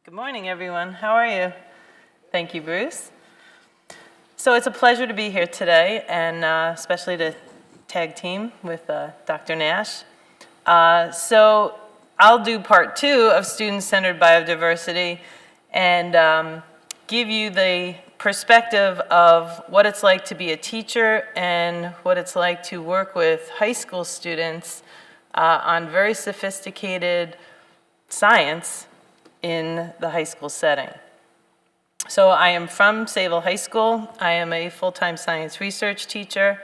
Good morning, everyone. How are you? Thank you, Bruce. So it's a pleasure to be here today, and especially to tag team with Dr. Nash. So I'll do part 2 of student-centered biodiversity and give you the perspective of what it's like to be a teacher and what it's like to work with high school students on very sophisticated science in the high school setting. So I am from Sayville High School. I am a full-time science research teacher,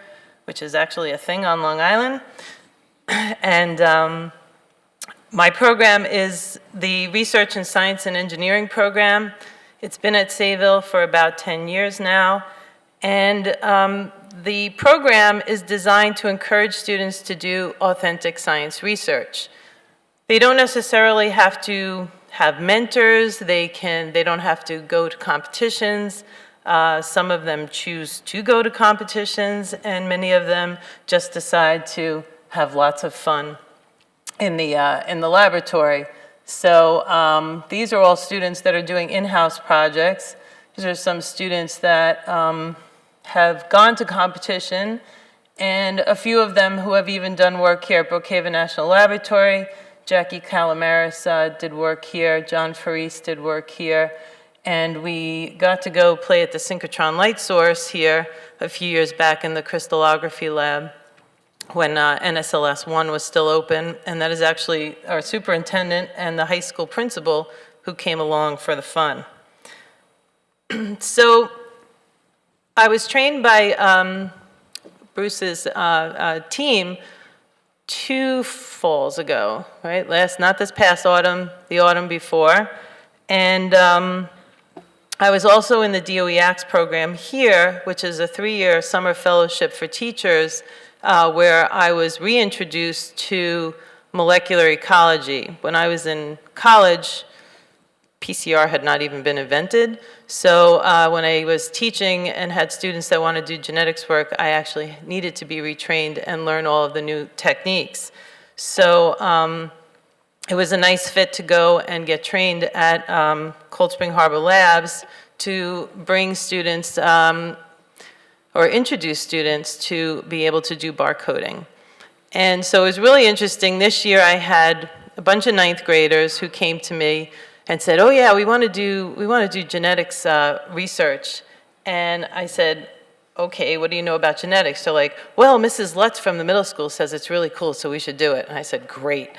which is actually a thing on Long Island. And my program is the Research in Science and Engineering program. It's been at Sayville for about 10 years now. And the program is designed to encourage students to do authentic science research. They don't necessarily have to have mentors. They don't have to go to competitions. Some of them choose to go to competitions, and many of them just decide to have lots of fun in the laboratory. So these are all students that are doing in-house projects. These are some students that have gone to competition, and a few of them who have even done work here at Brookhaven National Laboratory. Jackie Calamaris did work here, John Faris did work here, and we got to go play at the synchrotron light source here a few years back in the crystallography lab when NSLS-1 was still open, and that is actually our superintendent and the high school principal who came along for the fun. So I was trained by Bruce's team 2 falls ago, right? Not this past autumn, the autumn before. And I was also in the DOE ACTS program here, which is a 3-year summer fellowship for teachers, where I was reintroduced to molecular ecology. When I was in college, PCR had not even been invented. So when I was teaching and had students that want to do genetics work, I actually needed to be retrained and learn all of the new techniques. So it was a nice fit to go and get trained at Cold Spring Harbor Labs to bring students or introduce students to be able to do barcoding. And so it was really interesting. This year I had a bunch of 9th graders who came to me and said, oh yeah, we want to do genetics research. And I said, okay, what do you know about genetics? They're like, well, Mrs. Lutz from the middle school says it's really cool, so we should do it. And I said, great.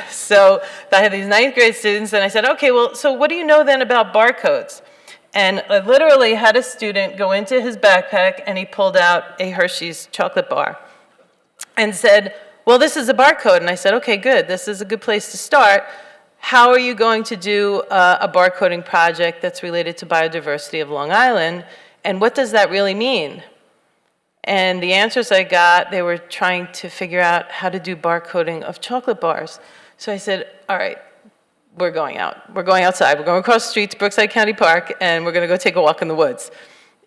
So I had these 9th grade students, and I said, okay, well, so what do you know then about barcodes? And I literally had a student go into his backpack, and he pulled out a Hershey's chocolate bar and said, well, this is a barcode. And I said, okay, good. This is a good place to start. How are you going to do a barcoding project that's related to biodiversity of Long Island, and what does that really mean? And the answers I got, they were trying to figure out how to do barcoding of chocolate bars. So I said, all right, we're going out. We're going outside. We're going across the street to Brookside County Park, and we're going to go take a walk in the woods.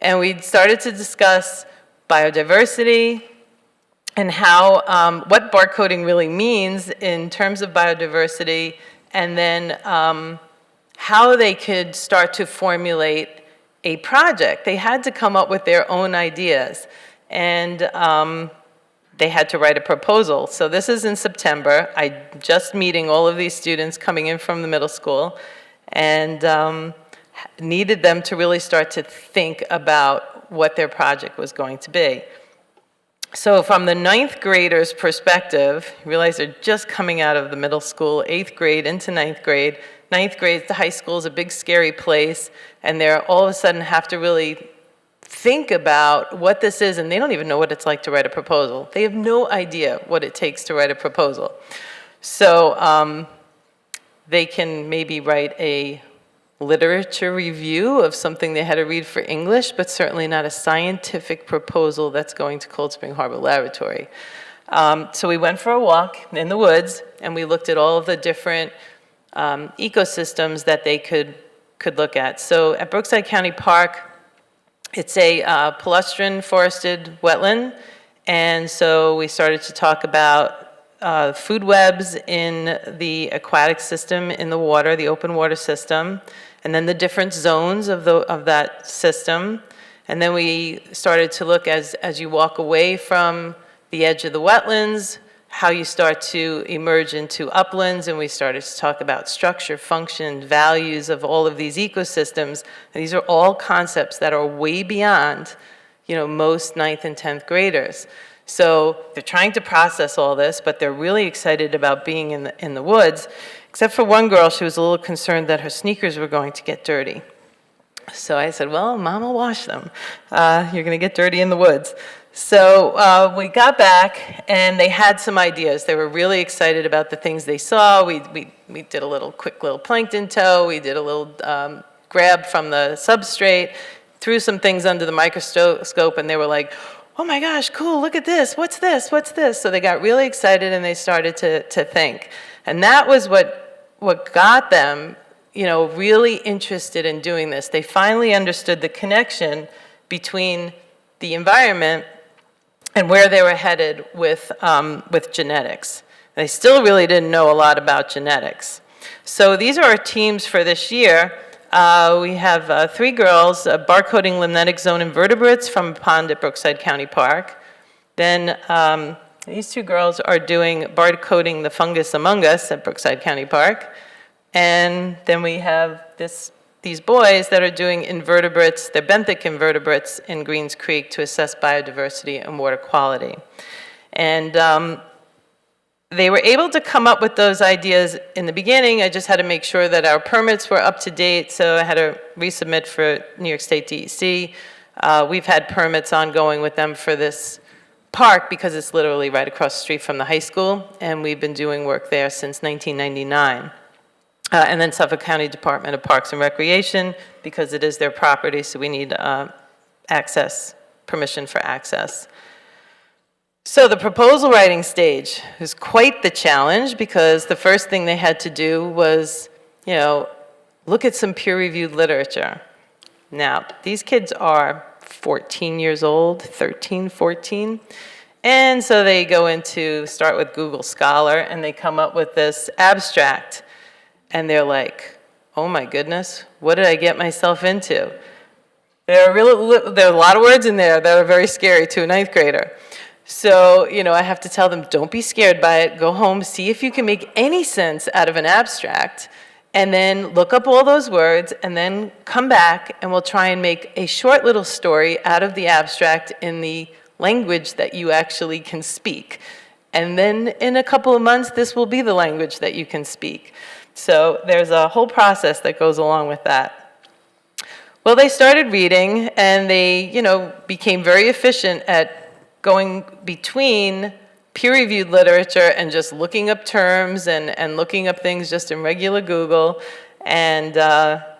And we started to discuss biodiversity and how, what barcoding really means in terms of biodiversity, and then how they could start to formulate a project. They had to come up with their own ideas, and they had to write a proposal. So this is in September. I'm just meeting all of these students coming in from the middle school, and needed them to really start to think about what their project was going to be. So from the 9th graders' perspective, you realize they're just coming out of the middle school, 8th grade into 9th grade. 9th grade, the high school is a big, scary place, and they all of a sudden have to really think about what this is, and they don't even know what it's like to write a proposal. They have no idea what it takes to write a proposal. So they can maybe write a literature review of something they had to read for English, but certainly not a scientific proposal that's going to Cold Spring Harbor Laboratory. So we went for a walk in the woods, and we looked at all of the different ecosystems that they could look at. So at Brookside County Park, it's a palustrin forested wetland, and so we started to talk about food webs in the aquatic system in the water, the open water system, and then the different zones of that system. And then we started to look as you walk away from the edge of the wetlands, how you start to emerge into uplands, and we started to talk about structure, function, values of all of these ecosystems. And these are all concepts that are way beyond, most 9th and 10th graders. So they're trying to process all this, but they're really excited about being in the woods, except for one girl. She was a little concerned that her sneakers were going to get dirty. So I said, well, Mom will wash them. You're going to get dirty in the woods. So we got back, and they had some ideas. They were really excited about the things they saw. We did a quick little plankton tow. We did a little grab from the substrate, threw some things under the microscope, and they were like, oh my gosh, cool, look at this. What's this? What's this? So they got really excited, and they started to think. And that was what got them, really interested in doing this. They finally understood the connection between the environment and where they were headed with genetics. They still really didn't know a lot about genetics. So these are our teams for this year. We have 3 girls, barcoding limnetic zone invertebrates from a pond at Brookside County Park. Then these 2 girls are doing barcoding the fungus among us at Brookside County Park. And then we have these boys that are doing invertebrates, they're benthic invertebrates in Greens Creek to assess biodiversity and water quality. And they were able to come up with those ideas in the beginning. I just had to make sure that our permits were up to date, so I had to resubmit for New York State DEC. We've had permits ongoing with them for this park because it's literally right across the street from the high school, and we've been doing work there since 1999. And then Suffolk County Department of Parks and Recreation, because it is their property, so we need permission for access. So the proposal writing stage was quite the challenge, because the first thing they had to do was, look at some peer-reviewed literature. Now, these kids are 14 years old, 13, 14, and so they start with Google Scholar, and they come up with this abstract. And they're like, oh my goodness, what did I get myself into? There are a lot of words in there that are very scary to a 9th grader. So, I have to tell them, don't be scared by it. Go home, see if you can make any sense out of an abstract, and then look up all those words, and then come back, and we'll try and make a short little story out of the abstract in the language that you actually can speak. And then in a couple of months, this will be the language that you can speak. So there's a whole process that goes along with that. Well, they started reading, and they, became very efficient at going between peer-reviewed literature and just looking up terms and looking up things just in regular Google. And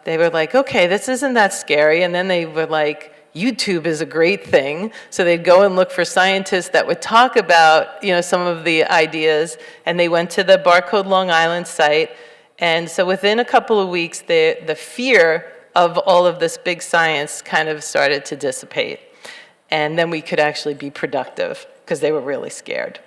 they were like, okay, this isn't that scary. And then they were like, YouTube is a great thing. So they'd go and look for scientists that would talk about, some of the ideas. And they went to the Barcode Long Island site. And so within a couple of weeks, the fear of all of this big science kind of started to dissipate. And then we could actually be productive, because they were really scared.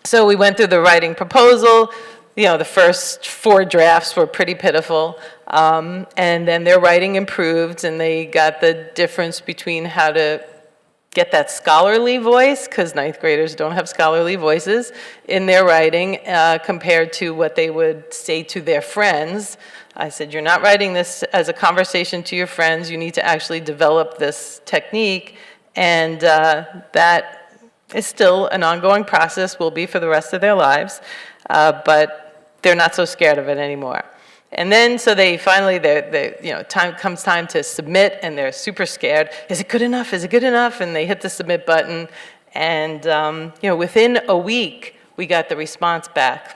So we went through the writing proposal. The first 4 drafts were pretty pitiful. And then their writing improved, and they got the difference between how to get that scholarly voice, because 9th graders don't have scholarly voices in their writing, compared to what they would say to their friends. I said, you're not writing this as a conversation to your friends. You need to actually develop this technique, and that is still an ongoing process, will be for the rest of their lives, but they're not so scared of it anymore. And then, so they finally, time to submit, and they're super scared. Is it good enough? Is it good enough? And they hit the submit button, and within a week, we got the response back.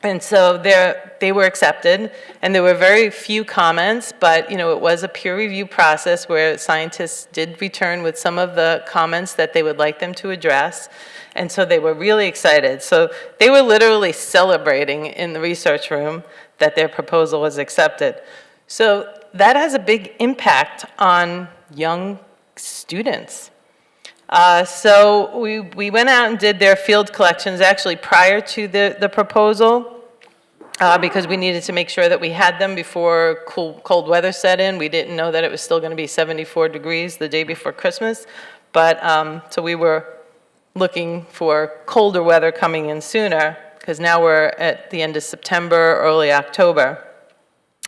And so they were accepted, and there were very few comments, but it was a peer review process where scientists did return with some of the comments that they would like them to address. And so they were really excited. So they were literally celebrating in the research room that their proposal was accepted. So that has a big impact on young students. So we went out and did their field collections actually prior to the proposal because we needed to make sure that we had them before cold weather set in. We didn't know that it was still going to be 74 degrees the day before Christmas. But so we were looking for colder weather coming in sooner because now we're at the end of September, early October.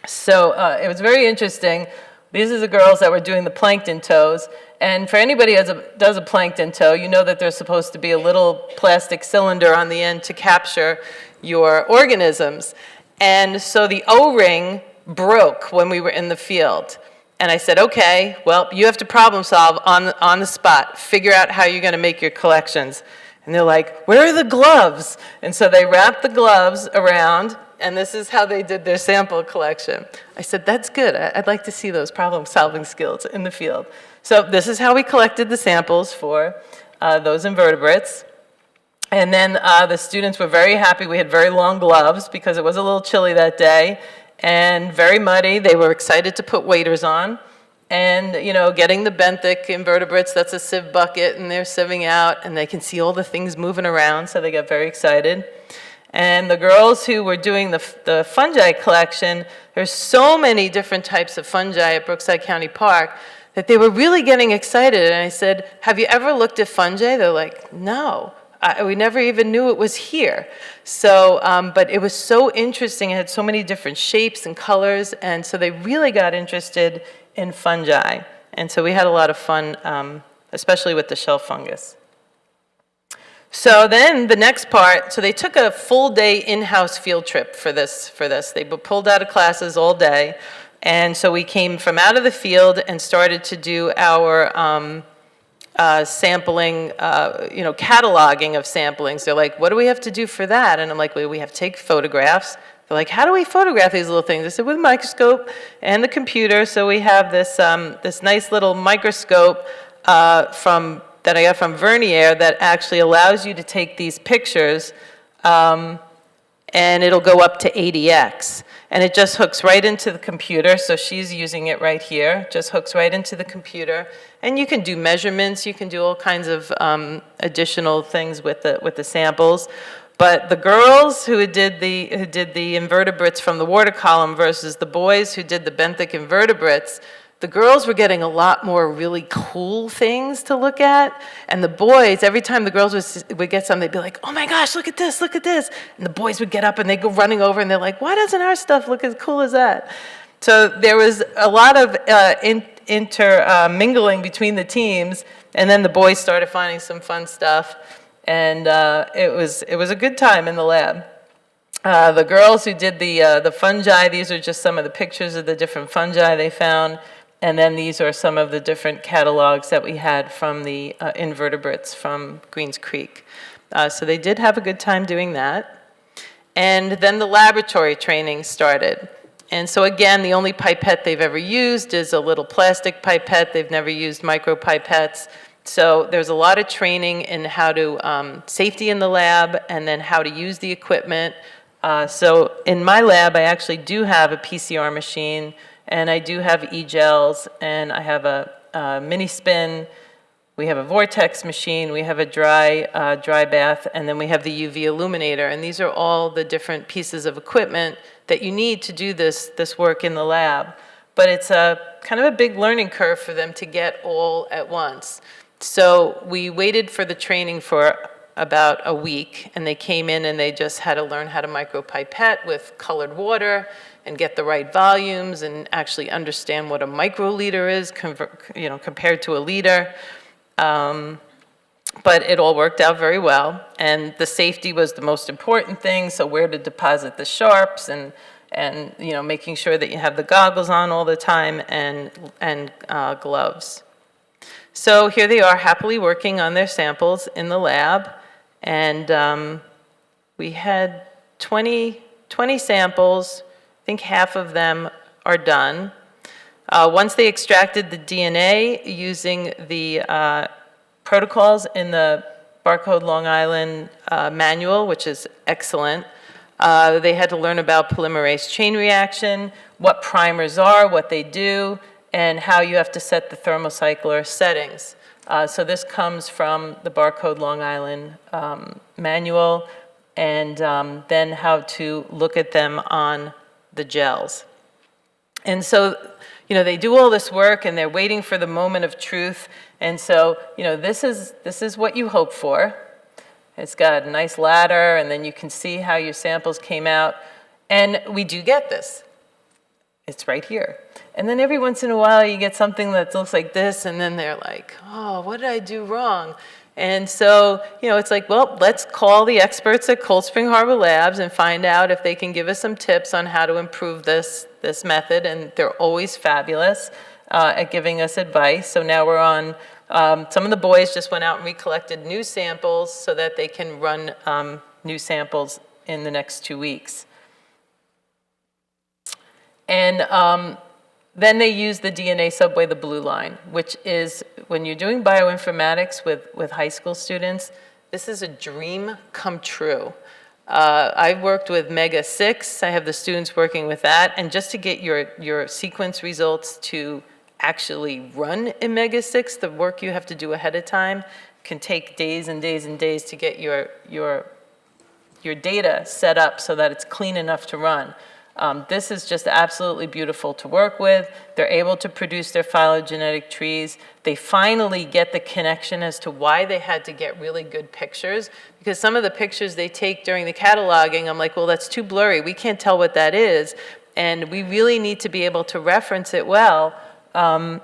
So it was very interesting. These are the girls that were doing the plankton toes. And for anybody who does a plankton toe, you know that there's supposed to be a little plastic cylinder on the end to capture your organisms. And so the O-ring broke when we were in the field. And I said, okay, well, you have to problem solve on the spot. Figure out how you're going to make your collections. And they're like, where are the gloves? And so they wrapped the gloves around, and this is how they did their sample collection. I said, that's good. I'd like to see those problem-solving skills in the field. So this is how we collected the samples for those invertebrates. And then the students were very happy. We had very long gloves because it was a little chilly that day and very muddy. They were excited to put waders on. And, you know, getting the benthic invertebrates, that's a sieve bucket, and they're sieving out, and they can see all the things moving around, so they got very excited. And the girls who were doing the fungi collection, there's so many different types of fungi at Brookside County Park that they were really getting excited. And I said, have you ever looked at fungi? They're like, no. We never even knew it was here. So, but it was so interesting. It had so many different shapes and colors, and so they really got interested in fungi. And so we had a lot of fun, especially with the shelf fungus. So then the next part, so they took a full day in-house field trip for this. They pulled out of classes all day. And so we came from out of the field and started to do our sampling, cataloging of samplings. They're like, what do we have to do for that? And I'm like, well, we have to take photographs. They're like, how do we photograph these little things? I said, with a microscope and the computer. So we have this, this nice little microscope that I got from Vernier that actually allows you to take these pictures and it'll go up to 80x. And it just hooks right into the computer. So she's using it right here, just hooks right into the computer. And you can do measurements, you can do all kinds of additional things with the samples. But the girls who did the invertebrates from the water column versus the boys who did the benthic invertebrates, the girls were getting a lot more really cool things to look at. And the boys, every time the girls would get something, they'd be like, oh my gosh, look at this, look at this. And the boys would get up and they'd go running over and they're like, why doesn't our stuff look as cool as that? So there was a lot of intermingling between the teams. And then the boys started finding some fun stuff. And it was a good time in the lab. The girls who did the fungi, these are just some of the pictures of the different fungi they found. And then these are some of the different catalogs that we had from the invertebrates from Greens Creek. So they did have a good time doing that. And then the laboratory training started. And so again, the only pipette they've ever used is a little plastic pipette. They've never used micro pipettes. So there's a lot of training in how to, safety in the lab, and then how to use the equipment. So in my lab, I actually do have a PCR machine, and I do have e-gels, and I have a mini spin. We have a vortex machine. We have a dry bath, and then we have the UV illuminator. And these are all the different pieces of equipment that you need to do this work in the lab. But it's a kind of a big learning curve for them to get all at once. So we waited for the training for about a week, and they came in and they just had to learn how to micropipette with colored water and get the right volumes and actually understand what a microliter is compared to a liter. But it all worked out very well, and the safety was the most important thing. So where to deposit the sharps, and making sure that you have the goggles on all the time, and gloves. So here they are happily working on their samples in the lab, and we had 20 samples. I think half of them are done. Once they extracted the DNA using the protocols in the Barcode Long Island manual, which is excellent, they had to learn about polymerase chain reaction, what primers are, what they do, and how you have to set the thermocycler settings. So this comes from the Barcode Long Island manual, and then how to look at them on the gels. And so, they do all this work and they're waiting for the moment of truth. And so, this is what you hope for. It's got a nice ladder, and then you can see how your samples came out. And we do get this. It's right here. And then every once in a while you get something that looks like this, and then they're like, oh, what did I do wrong? And so, it's like, well, let's call the experts at Cold Spring Harbor Labs and find out if they can give us some tips on how to improve this method. And they're always fabulous at giving us advice. So now we're on, some of the boys just went out and recollected new samples so that they can run new samples in the next 2 weeks. And then they use the DNA subway, the blue line, which is, when you're doing bioinformatics with high school students, this is a dream come true. I've worked with Mega 6. I have the students working with that. And just to get your sequence results to actually run in Mega 6, the work you have to do ahead of time can take days and days and days to get your data set up so that it's clean enough to run. This is just absolutely beautiful to work with. They're able to produce their phylogenetic trees. They finally get the connection as to why they had to get really good pictures, because some of the pictures they take during the cataloging, I'm like, well, that's too blurry. We can't tell what that is. And we really need to be able to reference it well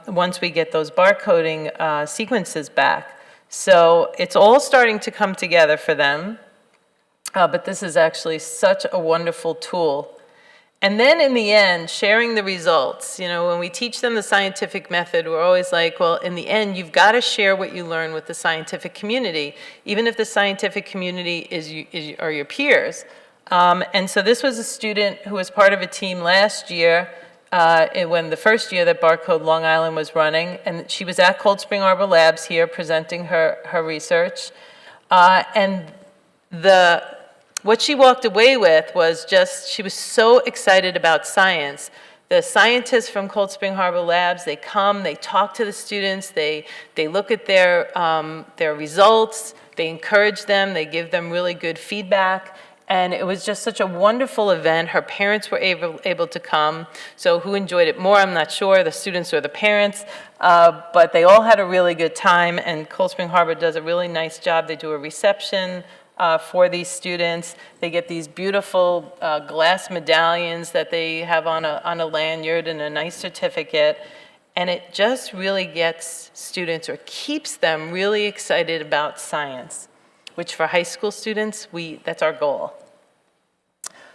once we get those barcoding sequences back. So it's all starting to come together for them. But this is actually such a wonderful tool. And then in the end, sharing the results. When we teach them the scientific method, we're always like, well, in the end, you've got to share what you learn with the scientific community, even if the scientific community are your peers. And so this was a student who was part of a team last year, when the first year that Barcode Long Island was running, and she was at Cold Spring Harbor Labs here presenting her research. And what she walked away with was just, she was so excited about science. The scientists from Cold Spring Harbor Labs, they come, they talk to the students, they look at their results, they encourage them, they give them really good feedback. And it was just such a wonderful event. Her parents were able to come. So who enjoyed it more, I'm not sure, the students or the parents. But they all had a really good time, and Cold Spring Harbor does a really nice job. They do a reception for these students. They get these beautiful glass medallions that they have on a lanyard and a nice certificate. And it just really gets students, or keeps them really excited about science, which for high school students, that's our goal.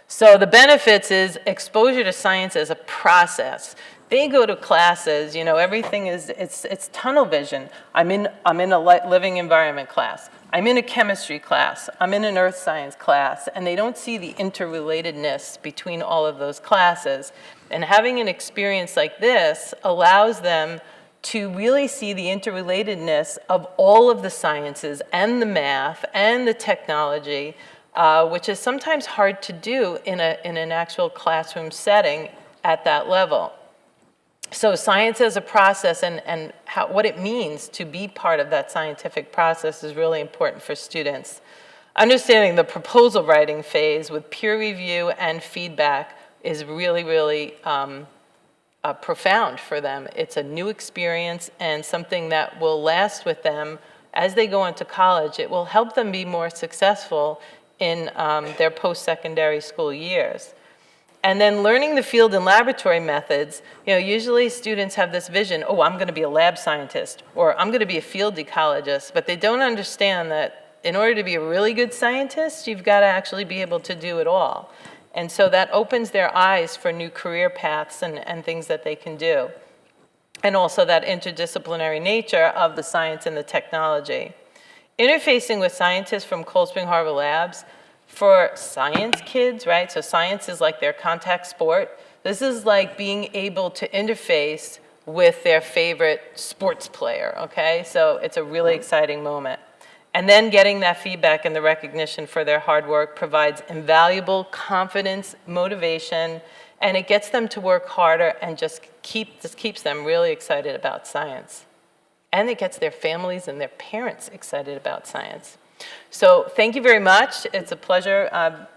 So the benefits is exposure to science as a process. They go to classes, everything it's tunnel vision. I'm in a living environment class. I'm in a chemistry class. I'm in an earth science class. And they don't see the interrelatedness between all of those classes. And having an experience like this allows them to really see the interrelatedness of all of the sciences and the math and the technology, which is sometimes hard to do in an actual classroom setting at that level. So science as a process and what it means to be part of that scientific process is really important for students. Understanding the proposal writing phase with peer review and feedback is really, really profound for them. It's a new experience and something that will last with them as they go into college. It will help them be more successful in their post-secondary school years. And then learning the field and laboratory methods, usually students have this vision, oh, I'm going to be a lab scientist, or I'm going to be a field ecologist, but they don't understand that in order to be a really good scientist, you've got to actually be able to do it all. And so that opens their eyes for new career paths and things that they can do. And also that interdisciplinary nature of the science and the technology. Interfacing with scientists from Cold Spring Harbor Labs, for science kids, right? So science is like their contact sport. This is like being able to interface with their favorite sports player, okay? So it's a really exciting moment. And then getting that feedback and the recognition for their hard work provides invaluable confidence, motivation, and it gets them to work harder and just keeps them really excited about science. and it gets their families and their parents excited about science. So thank you very much. It's a pleasure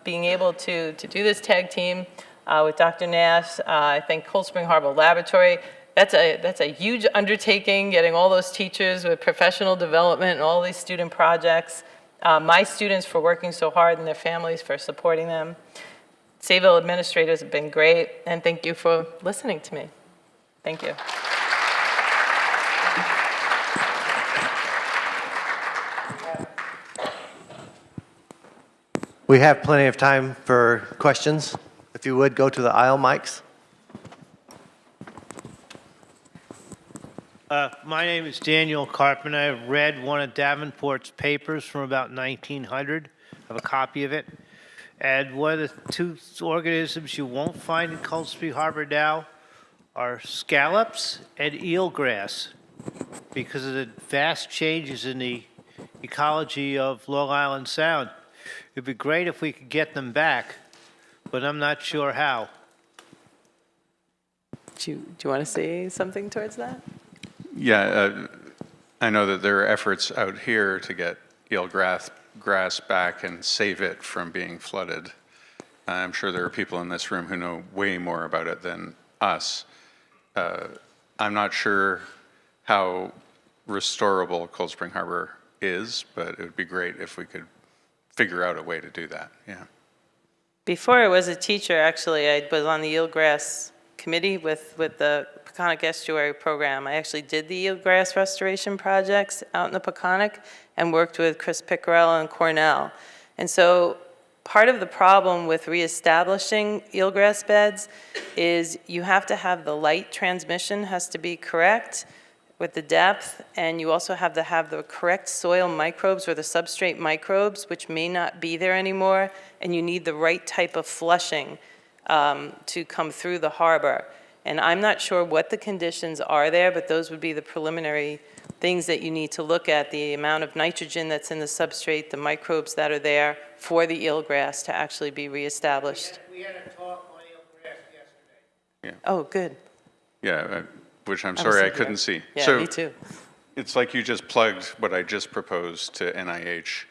being able to do this tag team with Dr. Nash. I think Cold Spring Harbor Laboratory, that's a huge undertaking, getting all those teachers with professional development and all these student projects. My students for working so hard and their families for supporting them. Sayville administrators have been great, and thank you for listening to me. Thank you. We have plenty of time for questions. If you would, go to the aisle mics. My name is Daniel Carpenter. I've read one of Davenport's papers from about 1900. I have a copy of it. And one of the two organisms you won't find in Cold Spring Harbor now are scallops and eelgrass because of the vast changes in the ecology of Long Island Sound. It'd be great if we could get them back, but I'm not sure how. Do you want to say something towards that? Yeah, I know that there are efforts out here to get eelgrass back and save it from being flooded. I'm sure there are people in this room who know way more about it than us. I'm not sure how restorable Cold Spring Harbor is, but it would be great if we could figure out a way to do that, yeah. Before I was a teacher, actually, I was on the eelgrass committee with the Peconic Estuary program. I actually did the eelgrass restoration projects out in the Peconic and worked with Chris Piccarello and Cornell. And so part of the problem with reestablishing eelgrass beds is you have to have the light transmission has to be correct with the depth, and you also have to have the correct soil microbes or the substrate microbes, which may not be there anymore, and you need the right type of flushing to come through the harbor. And I'm not sure what the conditions are there, but those would be the preliminary things that you need to look at, the amount of nitrogen that's in the substrate, the microbes that are there for the eelgrass to actually be reestablished. We had a talk on eelgrass yesterday. Yeah. Oh, good. Yeah, which I'm sorry I couldn't see. Yeah, So me too. it's like you just plugged what I just proposed to NIH.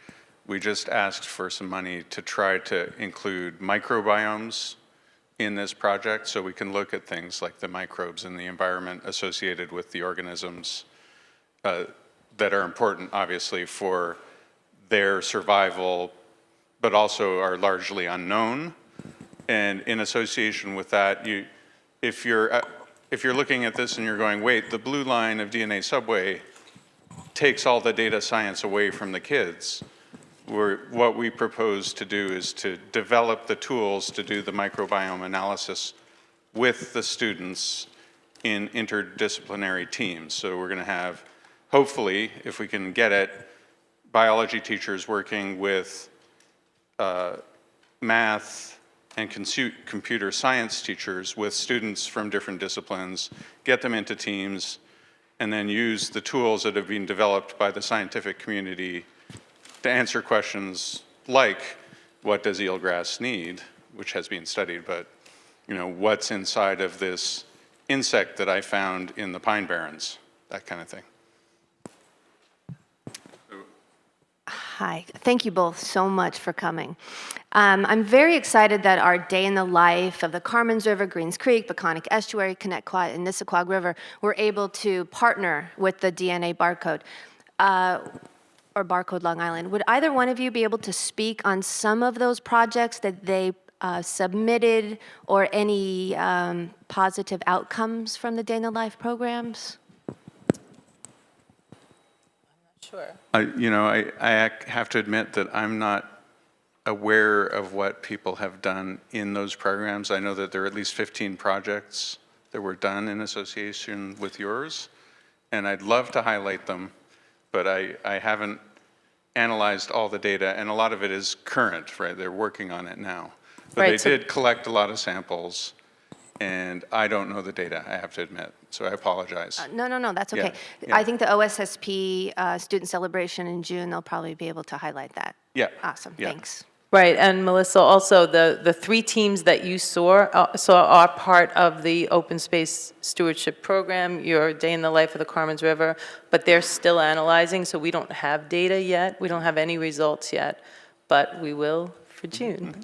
We just asked for some money to try to include microbiomes in this project so we can look at things like the microbes in the environment associated with the organisms that are important, obviously, for their survival, but also are largely unknown. And in association with that, if you're looking at this and you're going, wait, the blue line of DNA Subway takes all the data science away from the kids, what we propose to do is to develop the tools to do the microbiome analysis with the students in interdisciplinary teams. So we're going to have, hopefully, if we can get it, biology teachers working with math and computer science teachers with students from different disciplines, get them into teams, and then use the tools that have been developed by the scientific community to answer questions like, what does eelgrass need, which has been studied, but what's inside of this insect that I found in the Pine Barrens, that kind of thing. Hi, thank you both so much for coming. I'm very excited that our day in the life of the Carmens River, Greens Creek, Peconic Estuary, Connecticut, and Nissaquag River were able to partner with the DNA Barcode, or Barcode Long Island. Would either one of you be able to speak on some of those projects that they submitted or any positive outcomes from the Day in the Life programs? Sure. I have to admit that I'm not aware of what people have done in those programs. I know that there are at least 15 projects that were done in association with yours, and I'd love to highlight them, but I haven't analyzed all the data, and a lot of it is current, right? They're working on it now. But Right, they did collect a lot of samples, and I don't know the data, I have to admit, so I apologize. No, that's okay. Yeah. I think the OSSP student celebration in June, they'll probably be able to highlight that. Yeah. Awesome, Yeah. thanks. Right, and Melissa, also, the three teams that you saw are part of the Open Space Stewardship Program, your Day in the Life of the Carmen's River, but they're still analyzing, so we don't have data yet. We don't have any results yet, but we will for June.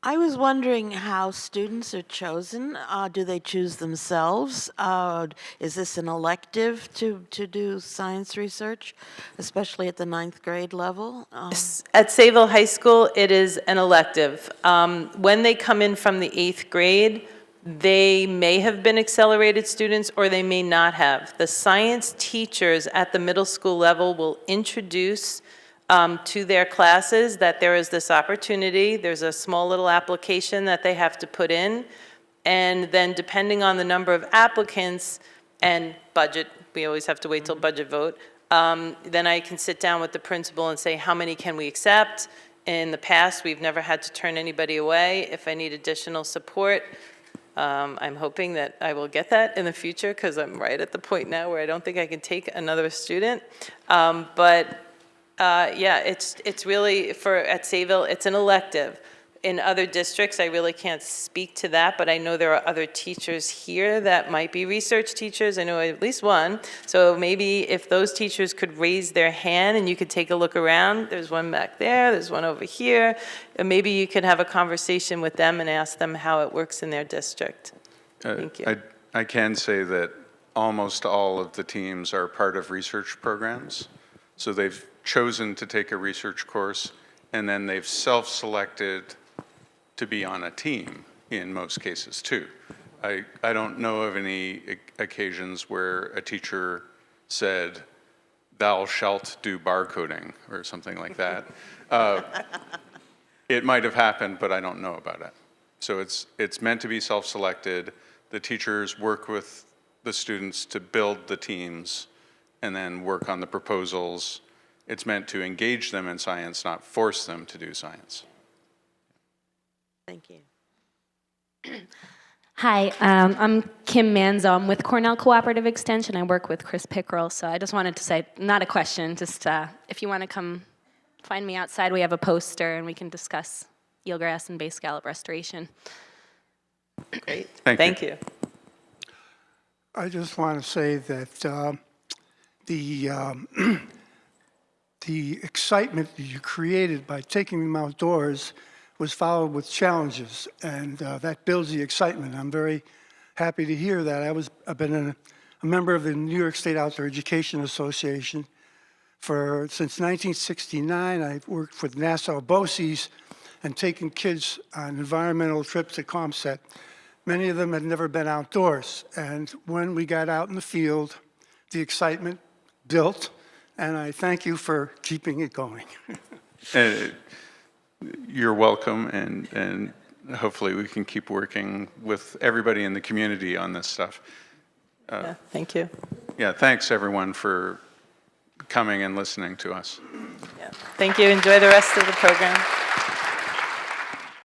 I was wondering how students are chosen. Do they choose themselves? Is this an elective to do science research, especially at the 9th grade level? At Sayville High School, it is an elective. When they come in from the 8th grade, they may have been accelerated students or they may not have. The science teachers at the middle school level will introduce to their classes that there is this opportunity. There's a small little application that they have to put in. And then depending on the number of applicants and budget, we always have to wait till budget vote, then I can sit down with the principal and say, how many can we accept? In the past, we've never had to turn anybody away. If I need additional support, I'm hoping that I will get that in the future because I'm right at the point now where I don't think I can take another student. Yeah, it's really, at Sayville, it's an elective. In other districts, I really can't speak to that, but I know there are other teachers here that might be research teachers. I know at least one. So maybe if those teachers could raise their hand and you could take a look around, there's one back there, there's one over here. And maybe you could have a conversation with them and ask them how it works in their district. Thank you. I can say that almost all of the teams are part of research programs. So they've chosen to take a research course, and then they've self-selected to be on a team in most cases too. I don't know of any occasions where a teacher said, "Thou shalt do barcoding," or something like that. It might have happened, but I don't know about it. So it's meant to be self-selected. The teachers work with the students to build the teams and then work on the proposals. It's meant to engage them in science, not force them to do science. Thank you. Hi, I'm Kim Manzo. I'm with Cornell Cooperative Extension. I work with Chris Pickrell. So I just wanted to say, not a question, just if you want to come find me outside, we have a poster and we can discuss eelgrass and bay scallop restoration. Great. Thank you. I just want to say that the excitement that you created by taking them outdoors was followed with challenges, and that builds the excitement. I'm very happy to hear that. I've been a member of the New York State Outdoor Education Association since 1969. I've worked with Nassau BOCES and taken kids on environmental trips to ComSet. Many of them had never been outdoors, and when we got out in the field, the excitement built, and I thank you for keeping it going. You're welcome, and hopefully we can keep working with everybody in the community on this stuff. Yeah, thank you. Yeah, thanks everyone for coming and listening to us. Yeah. Thank you. Enjoy the rest of the program.